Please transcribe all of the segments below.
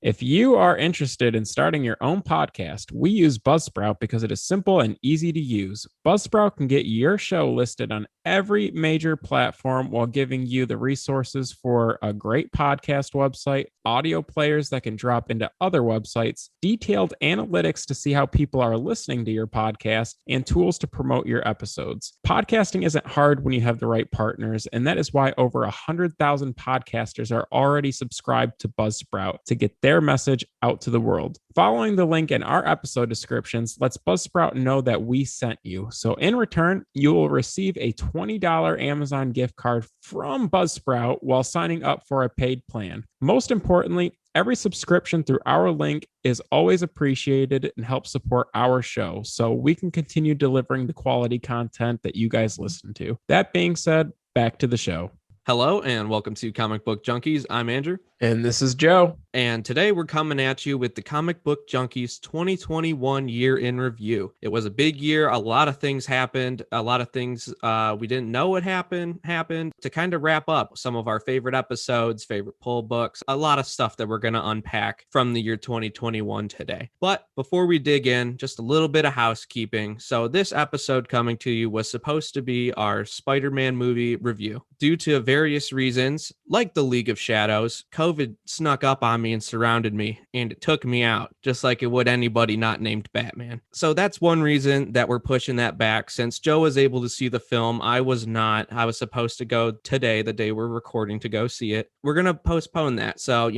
If you are interested in starting your own podcast, we use Buzzsprout because it is simple and easy to use. Buzzsprout can get your show listed on every major platform while giving you the resources for a great podcast website, audio players that can drop into other websites, detailed analytics to see how people are listening to your podcast, and tools to promote your episodes. Podcasting isn't hard when you have the right partners, and that is why over 100,000 podcasters are already subscribed to Buzzsprout to get their message out to the world. Following the link in our episode descriptions lets Buzzsprout know that we sent you. So in return, you will receive a $20 Amazon gift card from Buzzsprout while signing up for a paid plan. Most importantly, every subscription through our link is always appreciated and helps support our show so we can continue delivering the quality content that you guys listen to. That being said, back to the show. Hello and welcome to Comic Book Junkies. I'm Andrew. And this is Joe. And today we're coming at you with the Comic Book Junkies 2021 year in review. It was a big year. A lot of things happened. A lot of things we didn't know would happened. To kind of wrap up some of our favorite episodes, favorite pull books, a lot of stuff that we're going to unpack from the year 2021 today. But before we dig in, just a little bit of housekeeping. So this episode coming to you was supposed to be our Spider-Man movie review. Due to various reasons, like the League of Shadows, COVID snuck up on me and surrounded me, and it took me out, just like it would anybody not named Batman. So that's one reason that we're pushing that back. Since Joe was able to see the film, I was not. I was supposed to go today, the day we're recording, to go see it. We're going to postpone that. So,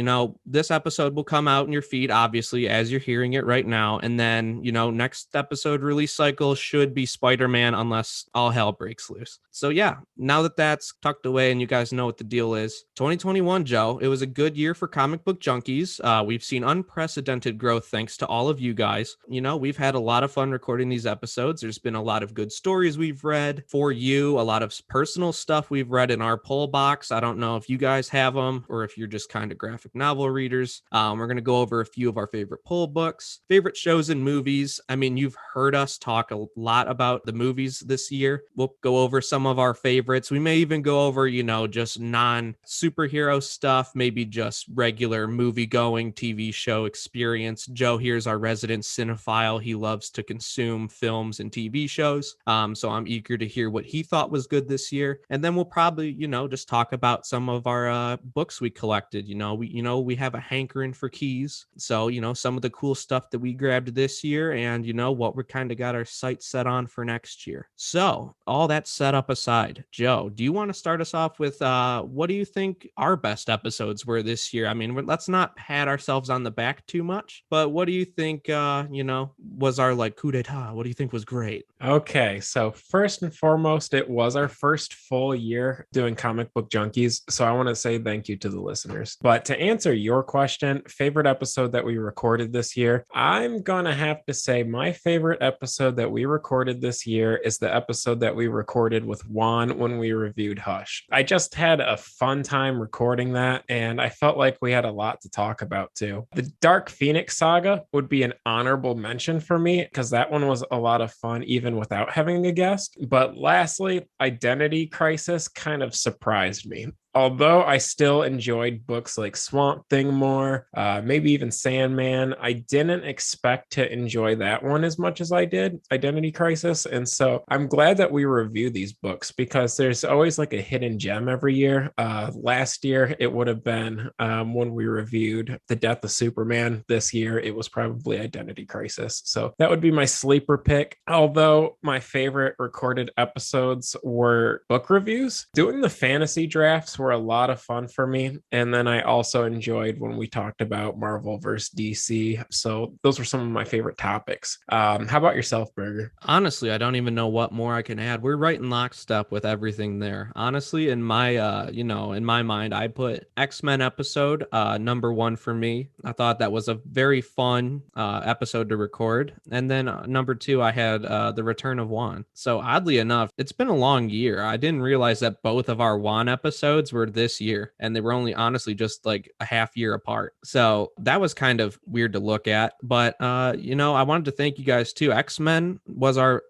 this episode will come out in your feed, obviously, as you're hearing it right now. And then, next episode release cycle should be Spider-Man unless all hell breaks loose. So yeah, now that that's tucked away and you guys know what the deal is, 2021, Joe, it was a good year for Comic Book Junkies. We've seen unprecedented growth thanks to all of you guys. We've had a lot of fun recording these episodes. There's been a lot of good stories we've read for you, a lot of personal stuff we've read in our poll box. I don't know if you guys have them or if you're just kind of graphic novel readers. We're going to go over a few of our favorite poll books, favorite shows and movies. I mean, you've heard us talk a lot about the movies this year. We'll go over some of our favorites. We may even go over, just non-superhero stuff, maybe just regular movie-going TV show experience. Joe here's our resident cinephile. He loves to consume films and TV shows. So I'm eager to hear what he thought was good this year. And then we'll probably, just talk about some of our books we collected. We have a hankering for keys. So, some of the cool stuff that we grabbed this year and, what we're kind of got our sights set on for next year. So all that set up aside, Joe, do you want to start us off with what do you think our best episodes were this year? I mean, let's not pat ourselves on the back too much, but what do you think, was our coup d'etat? What do you think was great? Okay, so first and foremost, it was our first full year doing Comic Book Junkies. So I want to say thank you to the listeners. But to answer your question, favorite episode that we recorded this year, I'm going to have to say my favorite episode that we recorded this year is the episode that we recorded with Juan when we reviewed Hush. I just had a fun time recording that, and I felt like we had a lot to talk about too. The Dark Phoenix saga would be an honorable mention for me because that one was a lot of fun even without having a guest. But lastly, Identity Crisis kind of surprised me. Although I still enjoyed books like Swamp Thing more, maybe even Sandman, I didn't expect to enjoy that one as much as I did, Identity Crisis. And so I'm glad that we review these books because there's always like a hidden gem every year. Last year, it would have been when we reviewed The Death of Superman. This year, it was probably Identity Crisis. So that would be my sleeper pick. Although my favorite recorded episodes were book reviews. Doing the fantasy drafts were a lot of fun for me. And then I also enjoyed when we talked about Marvel versus DC. So those were some of my favorite topics. How about yourself, Berger? Honestly, I don't even know what more I can add. We're right in lockstep with everything there. Honestly, in my, in my mind, I put X-Men episode number 1 for me. I thought that was a very fun episode to record. And then number 2, I had The Return of Juan. So oddly enough, it's been a long year. I didn't realize that both of our Juan episodes episodes were this year, and they were only honestly just like a half year apart. So that was kind of weird to look at. But I wanted to thank you guys too. X-Men was our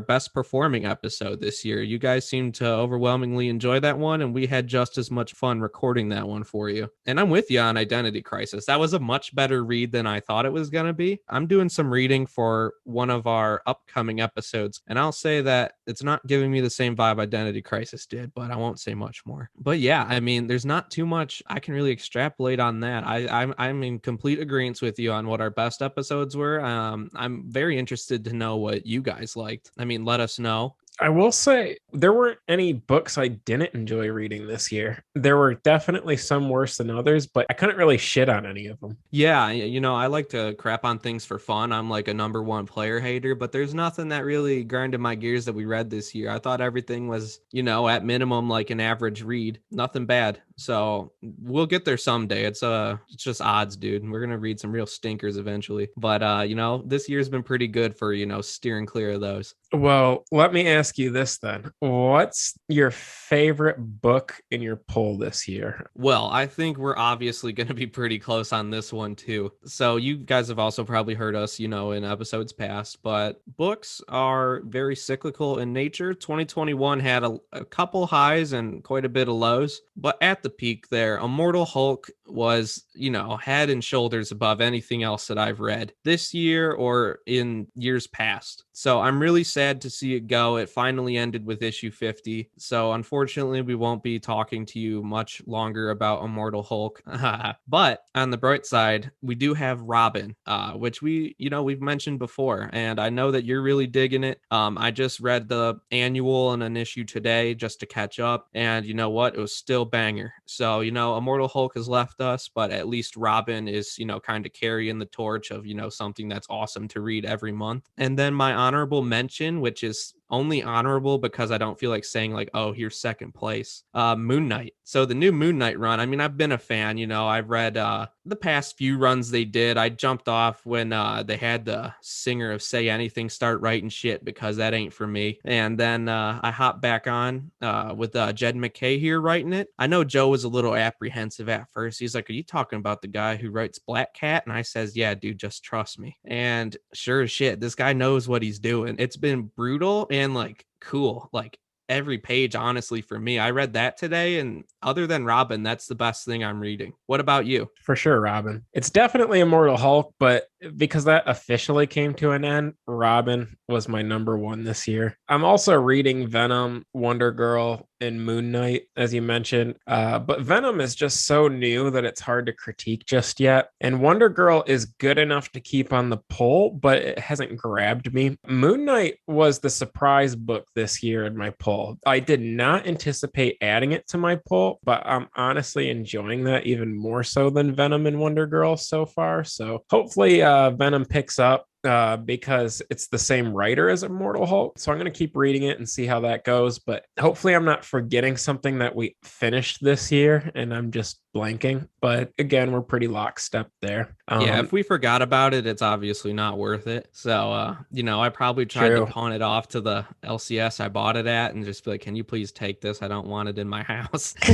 best performing episode this year. You guys seemed to overwhelmingly enjoy that one, and we had just as much fun recording that one for you. And I'm with you on Identity Crisis. That was a much better read than I thought it was going to be. I'm doing some reading for one of our upcoming episodes, and I'll say that it's not giving me the same vibe Identity Crisis did, but I won't say much more. But yeah, I mean, there's not too much I can really extrapolate on that. I'm in complete agreement with you on what our best episodes were. I'm very interested to know what you guys liked. I mean, let us know. I will say there weren't any books I didn't enjoy reading this year. There were definitely some worse than others, but I couldn't really shit on any of them. Yeah, I like to crap on things for fun. I'm like a number one player hater, but there's nothing that really grinded my gears that we read this year. I thought everything was, at minimum like an average read. Nothing bad. So we'll get there someday. It's just odds, dude. We're gonna read some real stinkers eventually. But this year's been pretty good for steering clear of those. Well, let me ask you this then. What's your favorite book in your poll this year? Well, I think we're obviously going to be pretty close on this one too. So you guys have also probably heard us, in episodes past, but books are very cyclical in nature. 2021 had a couple highs and quite a bit of lows, but at the peak there, Immortal Hulk was, head and shoulders above anything else that I've read this year or in years past. So I'm really sad to see it go. It finally ended with issue 50. So unfortunately, we won't be talking to you much longer about Immortal Hulk. But on the bright side, we do have Robin, which we've mentioned before. And I know that you're really digging it. I just read the annual and an issue today just to catch up. And you know what? It was still banger. So, Immortal Hulk has left us, but at least Robin is, kind of carrying the torch of, something that's awesome to read every month. And then my honorable mention, which is only honorable because I don't feel like saying like, oh, here's second place. Moon Knight. So the new Moon Knight run, I mean, I've been a fan, I've read the past few runs they did. I jumped off when they had the singer of Say Anything start writing shit because that ain't for me. And then I hopped back on with Jed MacKay here writing it. I know Joe was a little apprehensive at first. He's like, are you talking about the guy who writes Black Cat? And I says, yeah, dude, just trust me. And sure as shit, this guy knows what he's doing. It's been brutal and like cool, like every page, honestly, for me. I read that today, and other than Robin, that's the best thing I'm reading. What about you? For sure, Robin. It's definitely Immortal Hulk, but because that officially came to an end, Robin was my number one this year. I'm also reading Venom, Wonder Girl, and Moon Knight, as you mentioned. But Venom is just so new that it's hard to critique just yet. And Wonder Girl is good enough to keep on the poll, but it hasn't grabbed me. Moon Knight was the surprise book this year in my poll. I did not anticipate adding it to my poll, but I'm honestly enjoying that even more so than Venom and Wonder Girl so far. So hopefully Venom picks up because it's the same writer as Immortal Hulk. So I'm going to keep reading it and see how that goes. But hopefully I'm not forgetting something that we finished this year and I'm just blanking. But again, we're pretty lockstep there. Yeah, if we forgot about it, it's obviously not worth it. So, I probably tried to pawn it off to the LCS I bought it at and just be like, can you please take this? I don't want it in my house. I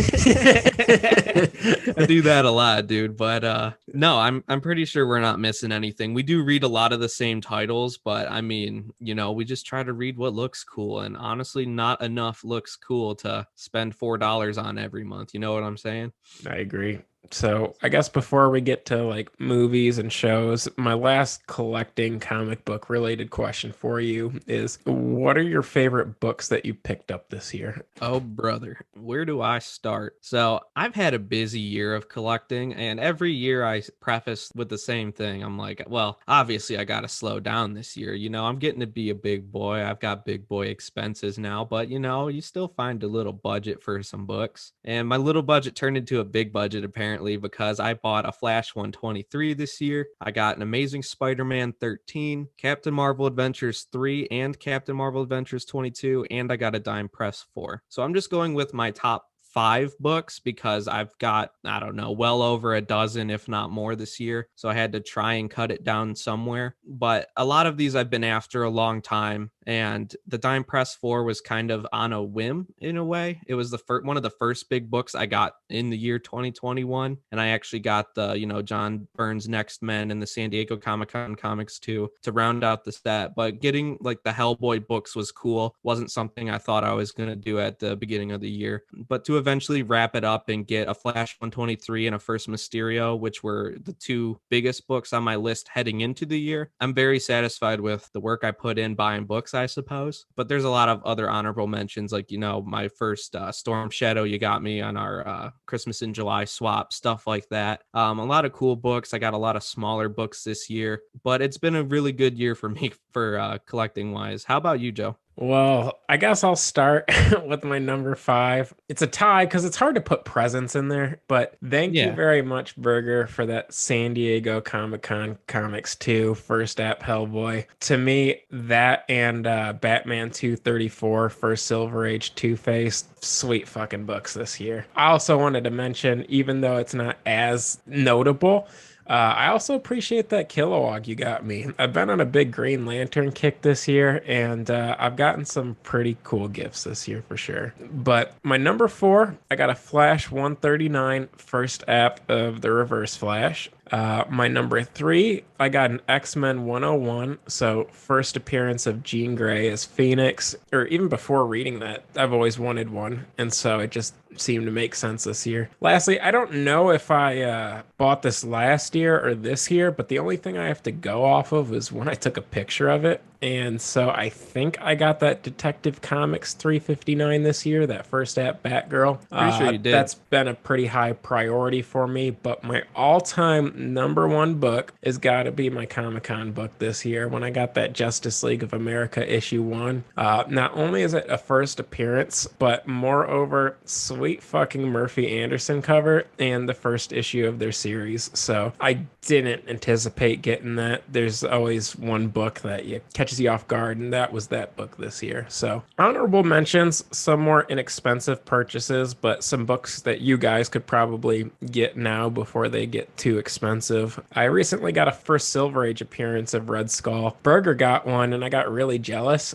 do that a lot, dude. But no, I'm pretty sure we're not missing anything. We do read a lot of the same titles, but I mean, we just try to read what looks cool. And honestly, not enough looks cool to spend $4 on every month. You know what I'm saying? I agree. So I guess before we get to like movies and shows, my last collecting comic book related question for you is, what are your favorite books that you picked up this year? Oh, brother, where do I start? So I've had a busy year of collecting, and every year I preface with the same thing. I'm like, well, obviously I got to slow down this year. I'm getting to be a big boy. I've got big boy expenses now, but you still find a little budget for some books. And my little budget turned into a big budget apparently, because I bought a Flash 123 this year. I got an Amazing Spider-Man 13, Captain Marvel Adventures 3, and Captain Marvel Adventures 22, and I got a Dime Press 4. So I'm just going with my top 5 books because I've got, I don't know, well over a dozen, if not more this year. So I had to try and cut it down somewhere. But a lot of these I've been after a long time. And the Dime Press 4 was kind of on a whim in a way. It was one of the first big books I got in the year 2021. And I actually got the, John Byrne's Next Men and the San Diego Comic-Con comics too, to round out the set. But getting like the Hellboy books was cool. Wasn't something I thought I was going to do at the beginning of the year. But to eventually wrap it up and get a Flash 123 and a First Mysterio, which were the two biggest books on my list heading into the year, I'm very satisfied with the work I put in buying books, I suppose. But there's a lot of other honorable mentions, like, my first Storm Shadow you got me on our Christmas in July swap, stuff like that. A lot of cool books. I got a lot of smaller books this year, but it's been a really good year for me for collecting wise. How about you, Joe? Well, I guess I'll start with my number 5. It's a tie because it's hard to put presents in there, but thank you very much, Burger, for that San Diego Comic-Con Comics 2 first app Hellboy. To me, that and Batman 234 first Silver Age Two-Face, sweet fucking books this year. I also wanted to mention, even though it's not as notable, I also appreciate that Kilowog you got me. I've been on a big Green Lantern kick this year, and I've gotten some pretty cool gifts this year for sure. But my number 4, I got a Flash 139 first app of the Reverse Flash. My number 3, I got an X-Men 101, so first appearance of Jean Grey as Phoenix, or even before reading that, I've always wanted one, and so it just seemed to make sense this year. Lastly, I don't know if I bought this last year or this year, but the only thing I have to go off of is when I took a picture of it, and so I think I got that Detective Comics 359 this year, that first app Batgirl. Pretty sure you did. That's been a pretty high priority for me, but my all-time number 1 book has got to be my Comic-Con book this year when I got that Justice League of America issue 1. Not only is it a first appearance, but moreover, sweet fucking Murphy Anderson cover and the first issue of their series. So I didn't anticipate getting that. There's always one book that catches you off guard, and that was that book this year. So honorable mentions, some more inexpensive purchases, but some books that you guys could probably get now before they get too expensive. I recently got a first Silver Age appearance of Red Skull. Burger got one, and I got really jealous.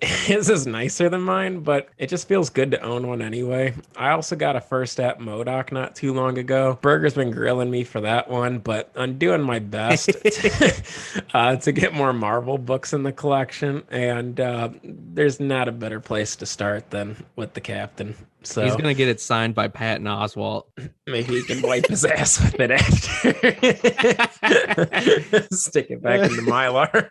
His is nicer than mine, but it just feels good to own one anyway. I also got a first app MODOK not too long ago. Burger's been grilling me for that one, but I'm doing my best to get more Marvel books in the collection, and there's not a better place to start than with the Captain. So he's gonna get it signed by Patton Oswalt. Maybe he can wipe his ass with it after. Stick it back in the Mylar.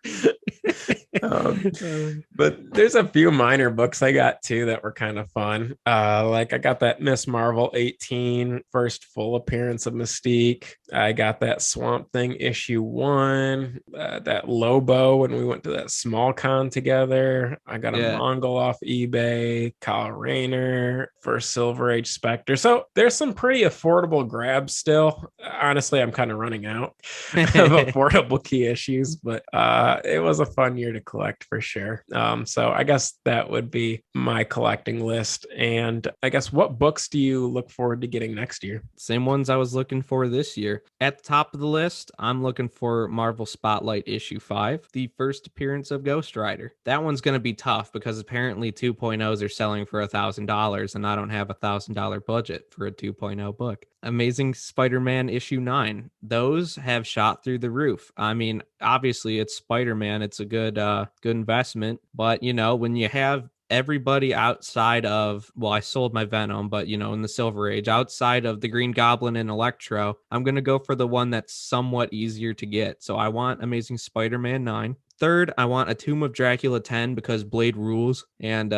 But there's a few minor books I got too that were kind of fun. Like I got that Miss Marvel 18 first full appearance of Mystique. I got that Swamp Thing issue 1, that Lobo when we went to that small con together. I got a Mongol off eBay, Kyle Rayner, first Silver Age Spectre. So there's some pretty affordable grabs still. Honestly, I'm kind of running out of affordable key issues, but it was a fun year to collect for sure. So I guess that would be my collecting list. And I guess what books do you look forward to getting next year? Same ones I was looking for this year. At the top of the list, I'm looking for Marvel Spotlight issue 5, the first appearance of Ghost Rider. That one's going to be tough because apparently 2.0s are selling for $1,000 and I don't have $1,000 budget for a 2.0 book. Amazing Spider-Man issue 9. Those have shot through the roof. I mean, obviously it's Spider-Man. It's a good investment, but when you have everybody outside of, well, I sold my Venom, but in the Silver Age, outside of the Green Goblin and Electro, I'm going to go for the one that's somewhat easier to get. So I want Amazing Spider-Man 9. Third, I want a Tomb of Dracula 10 because Blade rules. And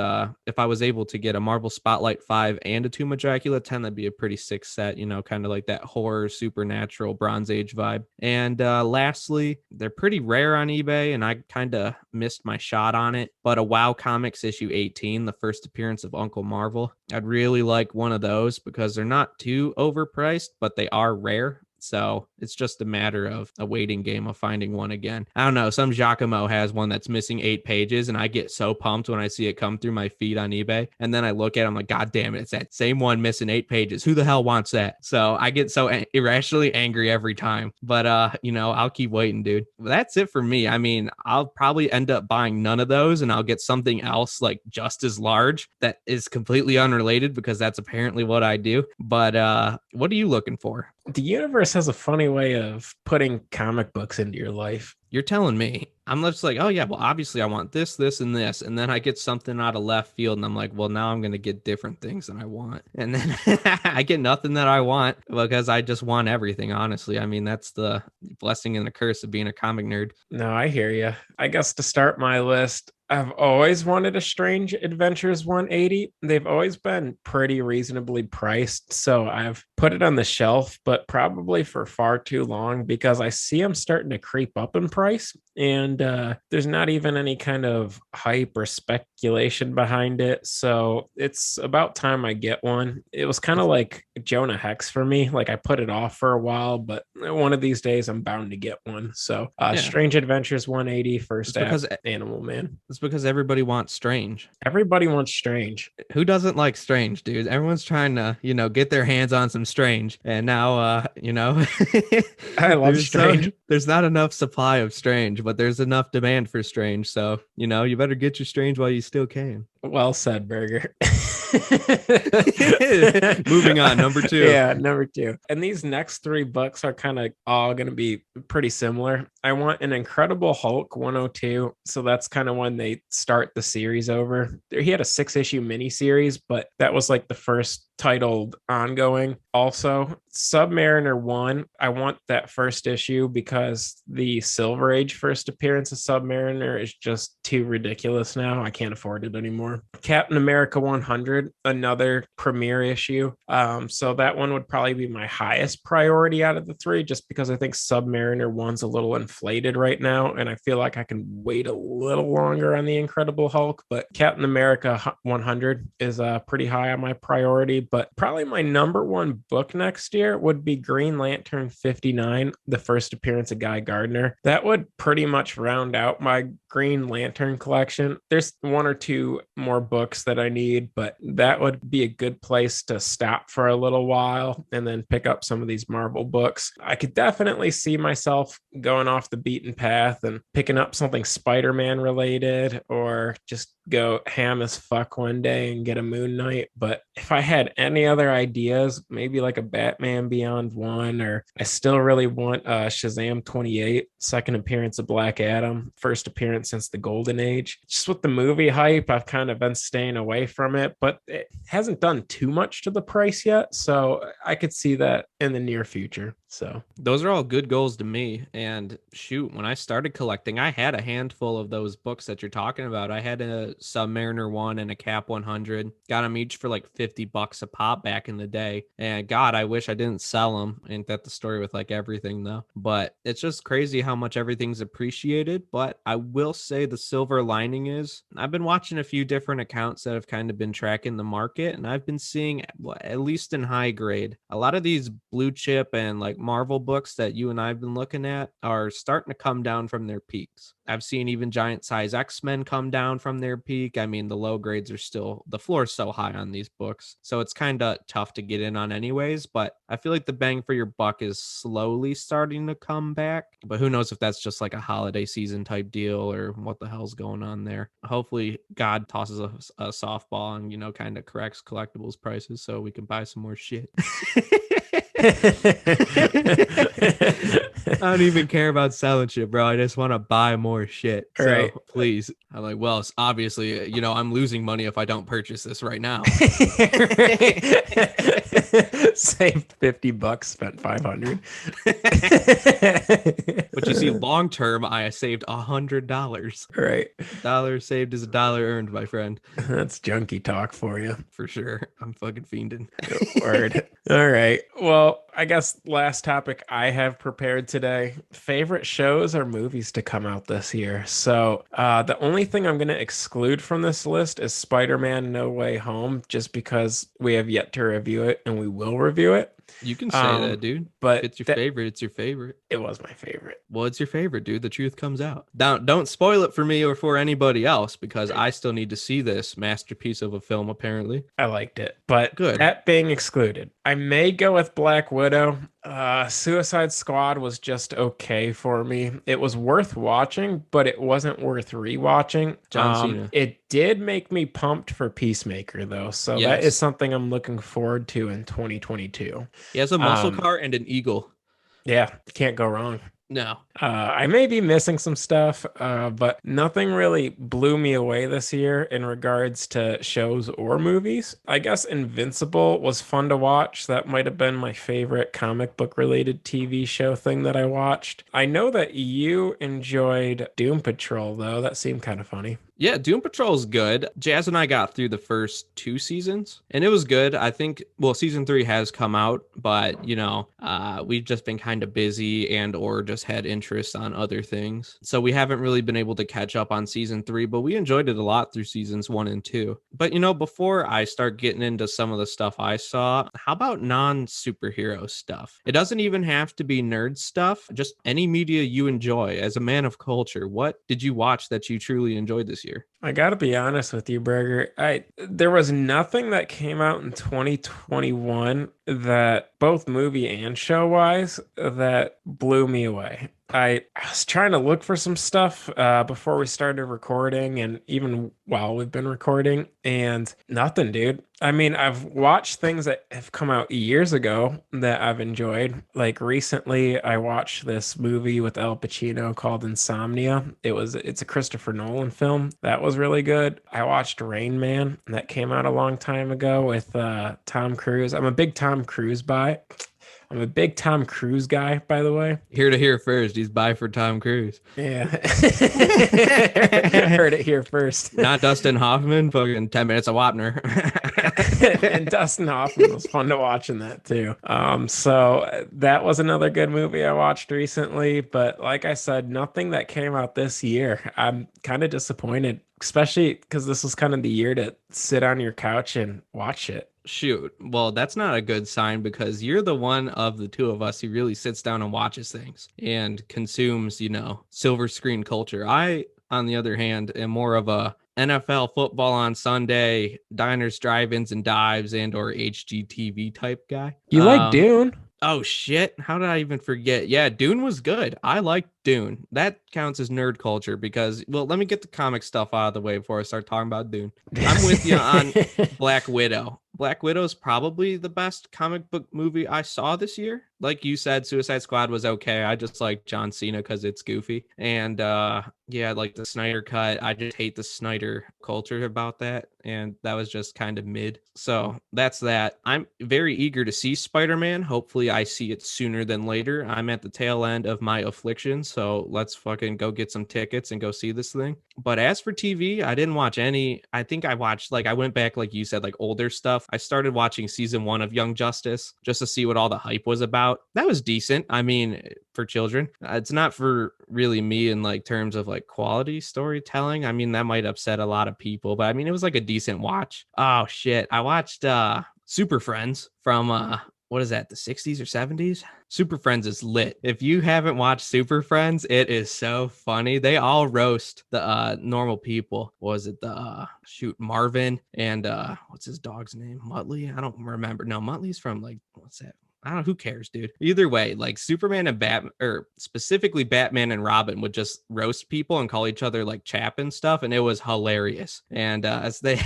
if I was able to get a Marvel Spotlight 5 and a Tomb of Dracula 10, that'd be a pretty sick set, kind of like that horror, supernatural, Bronze Age vibe. And lastly, they're pretty rare on eBay, and I kind of missed my shot on it. But a WoW Comics issue 18, the first appearance of Uncle Marvel. I'd really like one of those because they're not too overpriced, but they are rare. So it's just a matter of a waiting game of finding one again. I don't know. Some Giacomo has one that's missing 8 pages, and I get so pumped when I see it come through my feed on eBay. And then I look at it, I'm like, God damn it, it's that same one missing 8 pages. Who the hell wants that? So I get so irrationally angry every time. But I'll keep waiting, dude. That's it for me. I mean, I'll probably end up buying none of those, and I'll get something else like just as large that is completely unrelated, because that's apparently what I do. But what are you looking for? The universe has a funny way of putting comic books into your life. You're telling me. I'm just like, oh yeah, well, obviously I want this, this, and this. And then I get something out of left field, and I'm like, well, now I'm going to get different things than I want. And then I get nothing that I want because I just want everything, honestly. I mean, that's the blessing and the curse of being a comic nerd. No, I hear you. I guess to start my list, I've always wanted a Strange Adventures 180. They've always been pretty reasonably priced, so I've put it on the shelf, but probably for far too long, because I see them starting to creep up in price, and there's not even any kind of hype or speculation behind it. So it's about time I get one. It was kind of like Jonah Hex for me. Like, I put it off for a while, but one of these days I'm bound to get one. So Strange Adventures 180, first app, Animal Man. It's because everybody wants Strange. Everybody wants Strange. Who doesn't like Strange, dude? Everyone's trying to, get their hands on some Strange. And now, I love Strange. There's not enough supply of Strange, but there's enough demand for Strange. So, you better get your Strange while you still can. Well said, Burger. Moving on, number 2. Yeah, number 2. And these next 3 books are kind of all going to be pretty similar. I want an Incredible Hulk 102. So that's kind of when they start the series over. He had a 6-issue miniseries, but that was like the first titled ongoing. Also, Submariner 1, I want that first issue because the Silver Age first appearance of Submariner is just too ridiculous now. I can't afford it anymore. Captain America 100, another premiere issue. So that one would probably be my highest priority out of the 3, just because I think Submariner 1's a little inflated right now, and I feel like I can wait a little longer on the Incredible Hulk. But Captain America 100 is pretty high on my priority. But probably my number 1 book next year would be Green Lantern 59, the first appearance of Guy Gardner. That would pretty much round out my Green Lantern collection. There's 1 or 2 more books that I need, but that would be a good place to stop for a little while and then pick up some of these Marvel books. I could definitely see myself going off the beaten path and picking up something Spider-Man related, or just go ham as fuck one day and get a Moon Knight. But if I had any other ideas, maybe like a Batman Beyond 1, or I still really want Shazam 28, second appearance of Black Adam, first appearance since the Golden Age. Just with the movie hype, I've kind of been staying away from it, but it hasn't done too much to the price yet, so I could see that in the near future. So those are all good goals to me. And shoot, when I started collecting, I had a handful of those books that you're talking about. I had a Submariner 1 and a Cap 100. Got them each for like $50 a pop back in the day. And God, I wish I didn't sell them. Ain't that the story with like everything though? But it's just crazy how much everything's appreciated. But I will say the silver lining is I've been watching a few different accounts that have kind of been tracking the market, and I've been seeing, at least in high grade, a lot of these blue chip and like Marvel books that you and I've been looking at are starting to come down from their peaks. I've seen even giant size X-Men come down from their peak. I mean, the low grades are still, the floor is so high on these books, so it's kind of tough to get in on anyways, but I feel like the bang for your buck is slowly starting to come back. But who knows if that's just like a holiday season type deal or what the hell's going on there. Hopefully God tosses a softball and, kind of corrects collectibles prices so we can buy some more shit. I don't even care about selling shit, bro. I just want to buy more shit. So right. Please. I'm like, well, it's obviously, I'm losing money if I don't purchase this right now. Saved $50, spent $500. But you see, long term, I saved $100. Right. $1 saved is $1 earned, my friend. That's junkie talk for you. For sure. I'm fucking fiending. Word. All right. Well, I guess last topic I have prepared today, favorite shows or movies to come out this year. So the only thing I'm going to exclude from this list is Spider-Man No Way Home, just because we have yet to review it and we will review it. You can say that, dude. But if it's your favorite, it's your favorite. It was my favorite. Well, it's your favorite, dude. The truth comes out. Don't spoil it for me or for anybody else, because I still need to see this masterpiece of a film, apparently. I liked it. But Good. That being excluded, I may go with Black Widow. Suicide Squad was just okay for me. It was worth watching, but it wasn't worth rewatching. John Cena. It did make me pumped for Peacemaker, though. So that is something I'm looking forward to in 2022. He has a muscle car and an eagle. Yeah, can't go wrong. No. I may be missing some stuff, but nothing really blew me away this year in regards to shows or movies. I guess Invincible was fun to watch. That might have been my favorite comic book related TV show thing that I watched. I know that you enjoyed Doom Patrol, though. That seemed kind of funny. Yeah, Doom Patrol is good. Jazz and I got through the first 2 seasons, and it was good. I think, well, season 3 has come out, but, we've just been kind of busy and or just had interest on other things. So we haven't really been able to catch up on season 3, but we enjoyed it a lot through seasons 1 and 2. But, before I start getting into some of the stuff I saw, how about non-superhero stuff? It doesn't even have to be nerd stuff, just any media you enjoy. As a man of culture, what did you watch that you truly enjoyed this year? I gotta be honest with you, Berger. There was nothing that came out in 2021 that both movie and show wise that blew me away. I was trying to look for some stuff before we started recording and even while we've been recording, and nothing, dude. I mean, I've watched things that have come out years ago that I've enjoyed. Like recently, I watched this movie with Al Pacino called Insomnia. It's a Christopher Nolan film. That was really good. I watched Rain Man that came out a long time ago with Tom Cruise. I'm a big Tom Cruise guy, by the way. Here to hear first. He's by for Tom Cruise. Yeah. Heard it here first. Not Dustin Hoffman, fucking 10 minutes of Wapner. And Dustin Hoffman was fun to watch in that too. So that was another good movie I watched recently. But like I said, nothing that came out this year. I'm kind of disappointed, especially because this was kind of the year to sit on your couch and watch it. Shoot. Well, that's not a good sign, because you're the one of the two of us who really sits down and watches things and consumes, silver screen culture. I, on the other hand, am more of a NFL football on Sunday, diners, drive-ins, and dives, and or HGTV type guy. You like Dune? Oh, shit. How did I even forget? Yeah, Dune was good. I liked Dune. That counts as nerd culture because, well, let me get the comic stuff out of the way before I start talking about Dune. I'm with you on Black Widow. Black Widow is probably the best comic book movie I saw this year. Like you said, Suicide Squad was okay. I just like John Cena because it's goofy. And like the Snyder cut. I just hate the Snyder culture about that. And that was just kind of mid. So that's that. I'm very eager to see Spider-Man. Hopefully I see it sooner than later. I'm at the tail end of my affliction. So let's fucking go get some tickets and go see this thing. But as for TV, I didn't watch any. I think I watched, I went back, like you said, older stuff. I started watching season 1 of Young Justice just to see what all the hype was about. That was decent. I mean, for children, it's not for really me in terms of quality storytelling. I mean, that might upset a lot of people, but I mean, it was a decent watch. Oh shit. I watched Super Friends from what is that, the 60s or 70s? Super Friends is lit. If you haven't watched Super Friends, it is so funny. They all roast the normal people. Was it the Marvin and what's his dog's name? Muttley? I don't remember. No, Muttley's from what's that? I don't know, who cares, dude? Either way, Superman and Batman, or specifically Batman and Robin, would just roast people and call each other chap and stuff, and it was hilarious. And as they,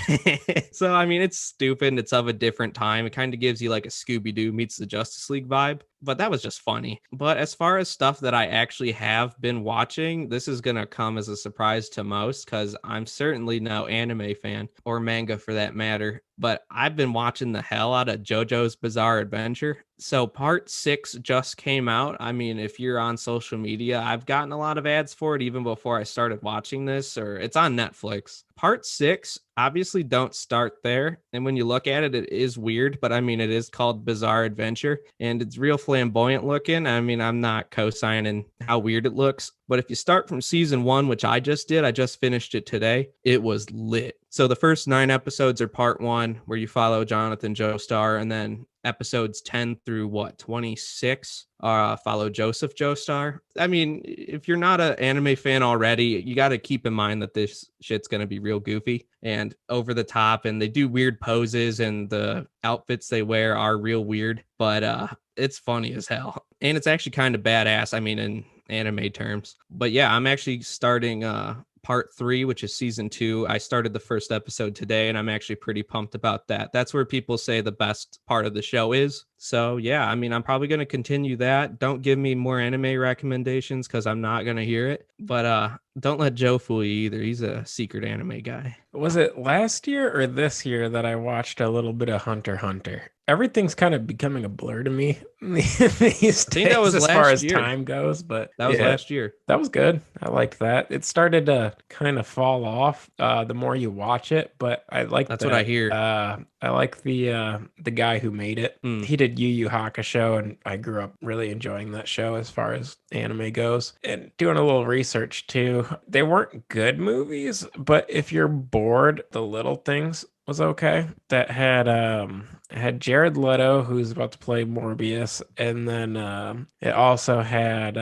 so I mean, it's stupid. It's of a different time. It kind of gives you a Scooby-Doo meets the Justice League vibe. But that was just funny. But as far as stuff that I actually have been watching, this is going to come as a surprise to most because I'm certainly no anime fan or manga for that matter. But I've been watching the hell out of JoJo's Bizarre Adventure. So part 6 just came out. I mean, if you're on social media, I've gotten a lot of ads for it even before I started watching this, or it's on Netflix. Part 6, obviously don't start there. And when you look at it, it is weird, but I mean, it is called Bizarre Adventure and it's real flamboyant looking. I mean, I'm not co-signing how weird it looks, but if you start from season 1, which I just did, I just finished it today, it was lit. So the first 9 episodes are part 1, where you follow Jonathan Joestar, and then episodes 10 through 26 follow Joseph Joestar. I mean, if you're not an anime fan already, you got to keep in mind that this shit's going to be real goofy and over the top, and they do weird poses, and the outfits they wear are real weird, but it's funny as hell. And it's actually kind of badass, I mean, in anime terms. But yeah, I'm actually starting part 3, which is season 2. I started the first episode today, and I'm actually pretty pumped about that. That's where people say the best part of the show is. So yeah, I mean, I'm probably going to continue that. Don't give me more anime recommendations because I'm not going to hear it. But don't let Joe fool you either. He's a secret anime guy. Was it last year or this year that I watched a little bit of Hunter x Hunter? Everything's kind of becoming a blur to me these days, that was as far last as year. time goes. But That was last year. That was good. I liked that. It started to kind of fall off the more you watch it, but I like That's what I hear. I like the guy who made it. He did Yu Yu Hakusho, and I grew up really enjoying that show as far as anime goes. And doing a little research too, they weren't good movies, but if you're bored, The Little Things was okay. That had Jared Leto, who's about to play Morbius, and then it also had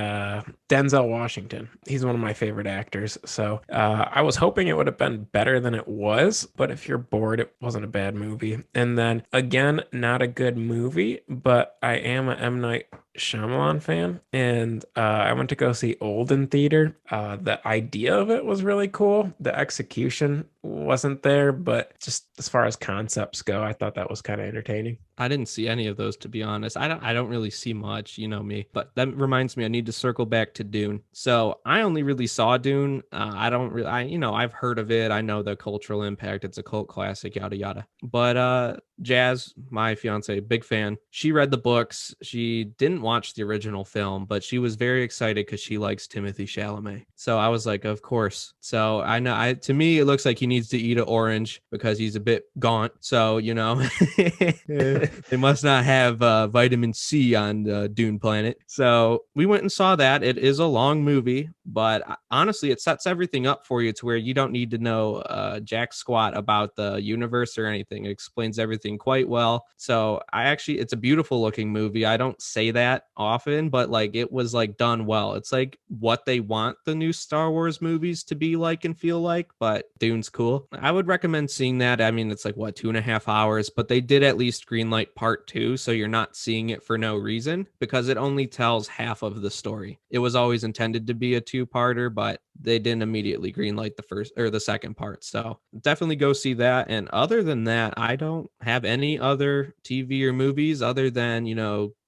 Denzel Washington. He's one of my favorite actors. So I was hoping it would have been better than it was, but if you're bored, it wasn't a bad movie. And then again, not a good movie, but I am a M. Night Shyamalan fan, and I went to go see Old in theater. The idea of it was really cool. The execution wasn't there, but just as far as concepts go, I thought that was kind of entertaining. I didn't see any of those, to be honest. I don't really see much, you know me. But that reminds me, I need to circle back to Dune. So I only really saw Dune. I've heard of it. I know the cultural impact. It's a cult classic, yada yada. But Jazz, my fiance, big fan. She read the books. She didn't watch the original film, but she was very excited because she likes Timothy Chalamet. So I was like, of course. So I know. To me, it looks like he needs to eat an orange because he's a bit gaunt. So they must not have vitamin C on Dune Planet. So we went and saw that. It is a long movie, but honestly, it sets everything up for you to where you don't need to know jack squat about the universe or anything. It explains everything quite well. So it's a beautiful looking movie. I don't say that often, but like it was like done well. It's like what they want the new Star Wars movies to be like and feel like, but Dune's cool. I would recommend seeing that. I mean, it's like 2.5 hours, but they did at least greenlight part 2, so you're not seeing it for no reason because it only tells half of the story. It was always intended to be a 2-parter, but they didn't immediately greenlight the first or the second part. So definitely go see that. And other than that, I don't have any other TV or movies other than,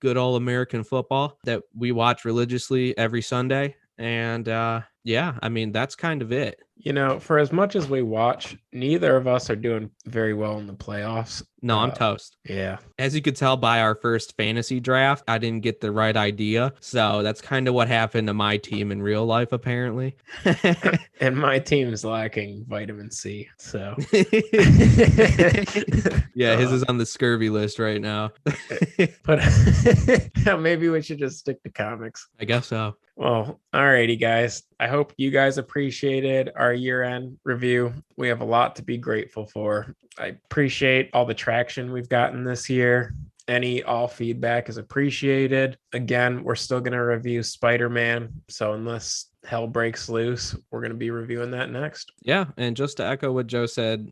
good old American football that we watch religiously every Sunday. And yeah, I mean, that's kind of it. For as much as we watch, neither of us are doing very well in the playoffs. No, I'm toast. Yeah. As you could tell by our first fantasy draft, I didn't get the right idea. So that's kind of what happened to my team in real life, apparently. And my team's lacking vitamin C. So yeah, his is on the scurvy list right now. But maybe we should just stick to comics. I guess so. Well, alrighty, guys. I hope you guys appreciated our year-end review. We have a lot to be grateful for. I appreciate all the traction we've gotten this year. All feedback is appreciated. Again, we're still going to review Spider-Man. So unless hell breaks loose, we're going to be reviewing that next. Yeah, and just to echo what Joe said,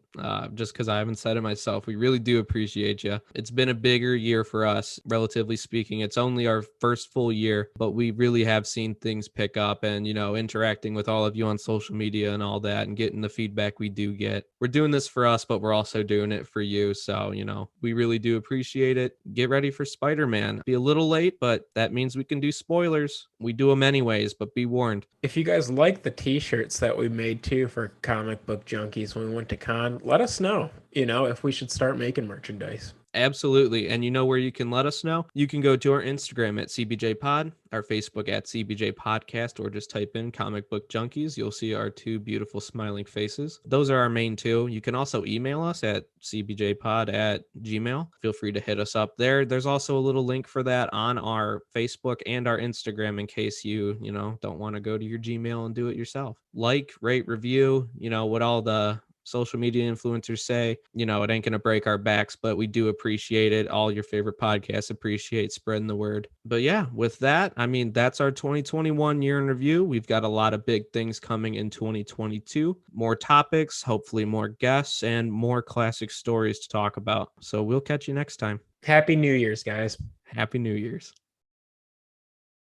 just because I haven't said it myself, we really do appreciate you. It's been a bigger year for us, relatively speaking. It's only our first full year, but we really have seen things pick up and, interacting with all of you on social media and all that and getting the feedback we do get. We're doing this for us, but we're also doing it for you. So, we really do appreciate it. Get ready for Spider-Man. Be a little late, but that means we can do spoilers. We do them anyways, but be warned. If you guys like the t-shirts that we made too for Comic Book Junkies when we went to con, let us know, if we should start making merchandise. Absolutely. And you know where you can let us know? You can go to our Instagram at CBJ Pod, our Facebook at CBJ Podcast, or just type in Comic Book Junkies. You'll see our 2 beautiful smiling faces. Those are our main 2. You can also email us at cbjpod@gmail. Feel free to hit us up there. There's also a little link for that on our Facebook and our Instagram in case you don't want to go to your Gmail and do it yourself. Like, rate, review, what all the social media influencers say. You know, it ain't going to break our backs, but we do appreciate it. All your favorite podcasts appreciate spreading the word. But yeah, with that, I mean, that's our 2021 year in review. We've got a lot of big things coming in 2022, more topics, hopefully more guests, and more classic stories to talk about. So we'll catch you next time. Happy New Year's, guys. Happy New Year's.